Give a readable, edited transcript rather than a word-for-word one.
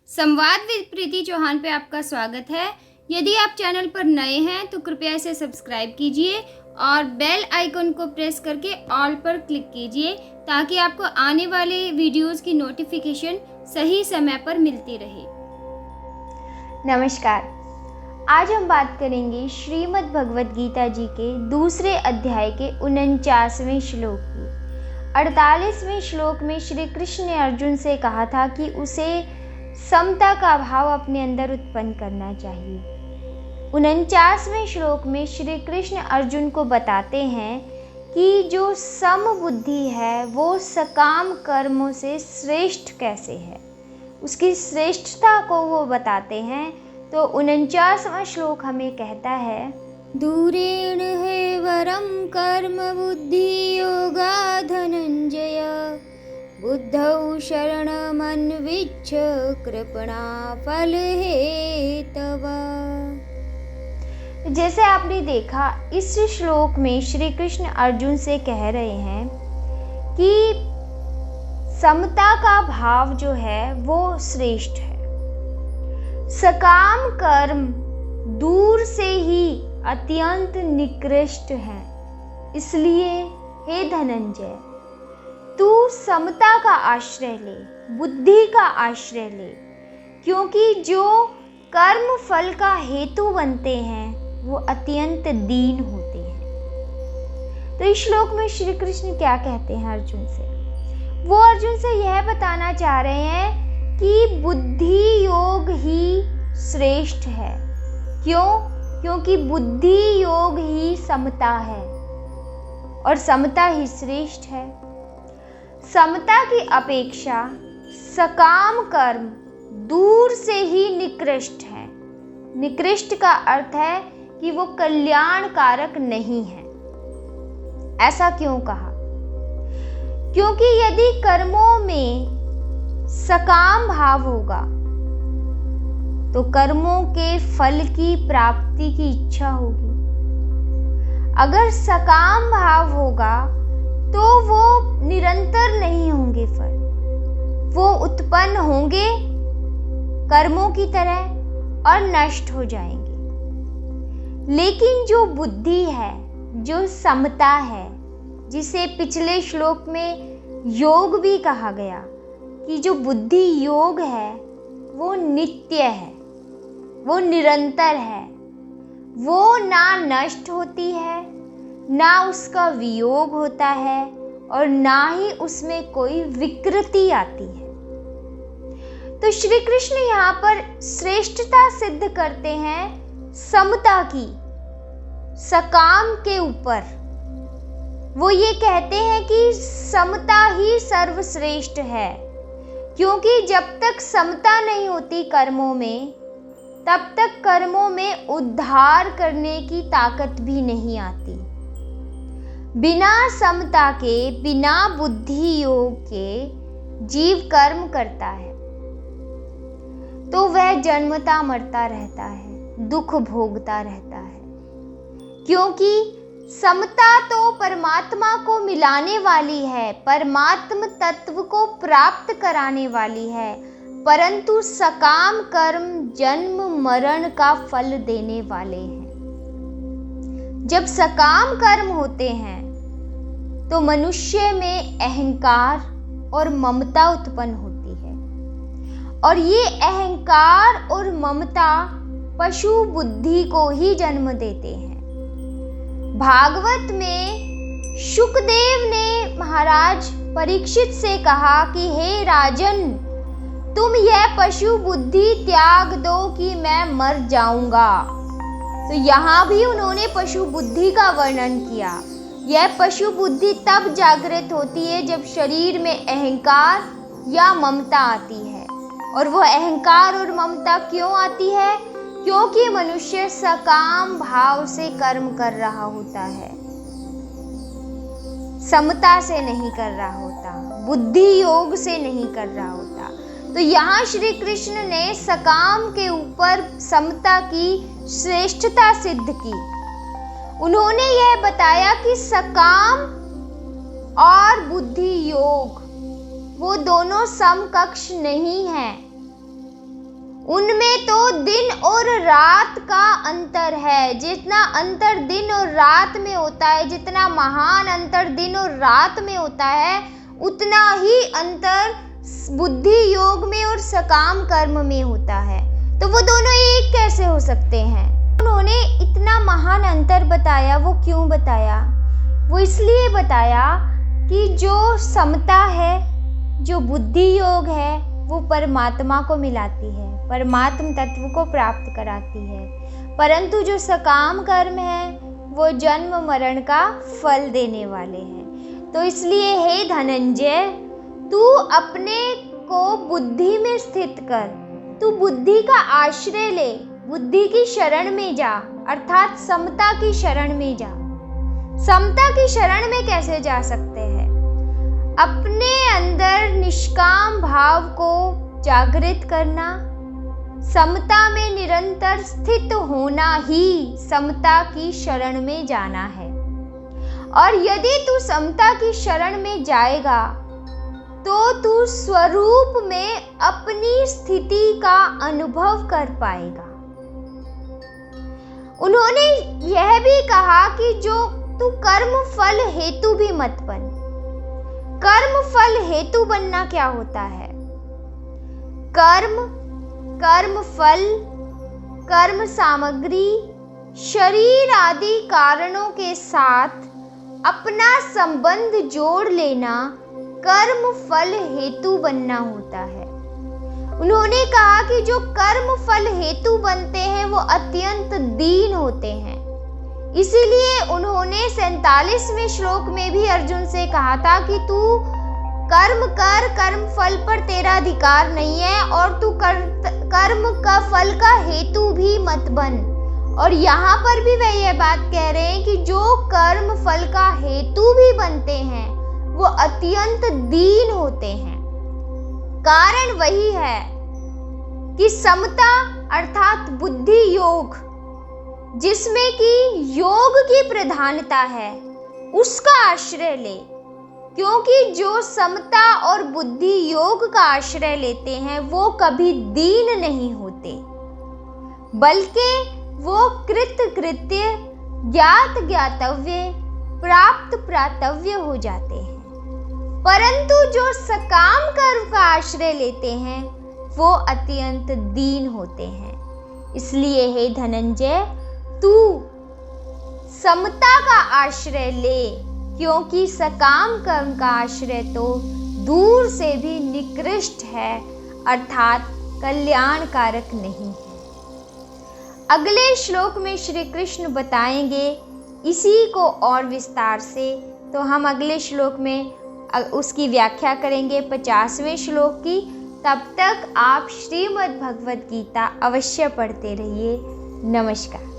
संवाद विद प्रीति चौहान पे आपका स्वागत है। यदि आप चैनल पर नए हैं तो कृपया इसे सब्सक्राइब कीजिए और बेल आइकन को प्रेस करके ऑल पर क्लिक कीजिए ताकि आपको आने वाले वीडियोस की नोटिफिकेशन सही समय पर मिलती रहे। नमस्कार। आज हम बात करेंगे श्रीमद् भगवद गीता जी के दूसरे अध्याय के 49वें श्लोक की। 48वें श्लोक में श्री कृष्ण ने अर्जुन से कहा था कि उसे समता का भाव अपने अंदर उत्पन्न करना चाहिए। 49वें श्लोक में श्री कृष्ण अर्जुन को बताते हैं कि जो सम बुद्धि है वो सकाम कर्मों से श्रेष्ठ कैसे है, उसकी श्रेष्ठता को वो बताते हैं। तो 49वां श्लोक हमें कहता है, दूरेण है वरम कर्म बुद्धि योगा धनंजय बुद्धौ शरणमन्विच्छ कृपणा फल हेतवा। जैसे आपने देखा इस श्लोक में श्री कृष्ण अर्जुन से कह रहे हैं कि समता का भाव जो है वो श्रेष्ठ है। सकाम कर्म दूर से ही अत्यंत निकृष्ट है। इसलिए हे धनंजय, तू समता का आश्रय ले, बुद्धि का आश्रय ले, क्योंकि जो कर्म फल का हेतु बनते हैं वो अत्यंत दीन होते हैं। तो इस श्लोक में श्री कृष्ण क्या कहते हैं अर्जुन से? वो अर्जुन से यह बताना चाह रहे हैं कि बुद्धि योग ही श्रेष्ठ है। क्यों? क्योंकि बुद्धि योग ही समता है और समता ही श्रेष्ठ है। समता की अपेक्षा सकाम कर्म दूर से ही निकृष्ट है। निकृष्ट का अर्थ है कि वो कल्याणकारक नहीं है। ऐसा क्यों कहा? क्योंकि यदि कर्मों में सकाम भाव होगा तो कर्मों के फल की प्राप्ति की इच्छा होगी। अगर सकाम भाव होगा तो वो निरंतर नहीं होंगे फल, वो उत्पन्न होंगे कर्मों की तरह और नष्ट हो जाएंगे। लेकिन जो बुद्धि है, जो समता है, जिसे पिछले श्लोक में योग भी कहा गया कि जो बुद्धि योग है वो नित्य है, वो निरंतर है, वो ना नष्ट होती है, ना उसका वियोग होता है और ना ही उसमें कोई विकृति आती है। तो श्री कृष्ण यहाँ पर श्रेष्ठता सिद्ध करते हैं समता की, सकाम के ऊपर। वो ये कहते हैं कि समता ही सर्वश्रेष्ठ है, क्योंकि जब तक समता नहीं होती कर्मों में, तब तक कर्मों में उद्धार करने की ताकत भी नहीं आती। बिना समता के, बिना बुद्धि योग के जीव कर्म करता है तो वह जन्मता मरता रहता है, दुख भोगता रहता है। क्योंकि समता तो परमात्मा को मिलाने वाली है, परमात्म तत्व को प्राप्त कराने वाली है, परंतु सकाम कर्म जन्म मरण का फल देने वाले हैं। जब सकाम कर्म होते हैं तो मनुष्य में अहंकार और ममता उत्पन्न होती है, और ये अहंकार और ममता पशु बुद्धि को ही जन्म देते हैं। भागवत में शुकदेव ने महाराज परीक्षित से कहा कि हे राजन, तुम यह पशु बुद्धि त्याग दो कि मैं मर जाऊंगा। तो यहाँ भी उन्होंने पशु बुद्धि का वर्णन किया। यह पशु बुद्धि तब जागृत होती है जब शरीर में अहंकार या ममता आती है। और वो अहंकार और ममता क्यों आती है? क्योंकि मनुष्य सकाम भाव से कर्म कर रहा होता है, समता से नहीं कर रहा होता, बुद्धि योग से नहीं कर रहा होता। तो यहाँ श्री कृष्ण ने सकाम के ऊपर समता की श्रेष्ठता सिद्ध की। उन्होंने यह बताया कि सकाम और बुद्धि योग वो दोनों समकक्ष नहीं हैं। उनमें तो दिन और रात का अंतर है। जितना अंतर दिन और रात में होता है, जितना महान अंतर दिन और रात में होता है, उतना ही अंतर बुद्धि योग में और सकाम कर्म में होता है। तो वो दोनों एक कैसे हो सकते हैं? उन्होंने इतना महान अंतर बताया। वो क्यों बताया? वो इसलिए बताया कि जो समता है, जो बुद्धि योग है, वो परमात्मा को मिलाती है, परमात्म तत्व को प्राप्त कराती है। परंतु जो सकाम कर्म है वो जन्म मरण का फल देने वाले हैं। तो इसलिए हे धनंजय, तू अपने को बुद्धि में स्थित कर, तू बुद्धि का आश्रय ले, बुद्धि की शरण में जा, अर्थात समता की शरण में जा। समता की शरण में कैसे जा सकते हैं? अपने अंदर निष्काम भाव को जागृत करना, समता में निरंतर स्थित होना ही समता की शरण में जाना है। और यदि तू समता की शरण में जाएगा तो तू स्वरूप में अपनी स्थिति का अनुभव कर पाएगा। उन्होंने यह भी कहा कि जो तू कर्म फल हेतु भी मत बन। कर्म फल हेतु बनना क्या होता है? कर्म फल, कर्म सामग्री, शरीर आदि कारणों के साथ अपना संबंध जोड़ लेना कर्म फल हेतु बनना होता है। उन्होंने कहा कि जो कर्म फल हेतु बनते हैं वो अत्यंत दीन होते हैं। इसीलिए उन्होंने 47वें श्लोक में भी अर्जुन से कहा था कि तू कर्म कर, कर्म फल पर तेरा अधिकार नहीं है, और तू कर्म का फल का हेतु भी मत बन। और यहाँ पर भी वह यह बात कह रहे हैं कि जो कर्म फल का हेतु भी बनते हैं वो अत्यंत दीन होते हैं। कारण वही है कि समता अर्थात बुद्धि योग, जिसमें कि योग की प्रधानता है, उसका आश्रय ले। क्योंकि जो समता और बुद्धि योग का आश्रय लेते हैं वो कभी दीन नहीं होते, बल्कि वो कृत्य, ज्ञात ज्ञातव्य, प्राप्त प्राप्तव्य हो जाते हैं। परंतु जो सकाम कर्म का आश्रय लेते हैं वो अत्यंत दीन होते हैं। इसलिए हे धनंजय, तू समता का आश्रय ले, क्योंकि सकाम कर्म का आश्रय तो दूर से भी निकृष्ट है, अर्थात कल्याणकारक नहीं है। अगले श्लोक में श्री कृष्ण बताएंगे इसी को और विस्तार से। तो हम अगले श्लोक में उसकी व्याख्या करेंगे 50वें श्लोक की। तब तक आप श्रीमद् भगवद गीता अवश्य पढ़ते रहिए। नमस्कार।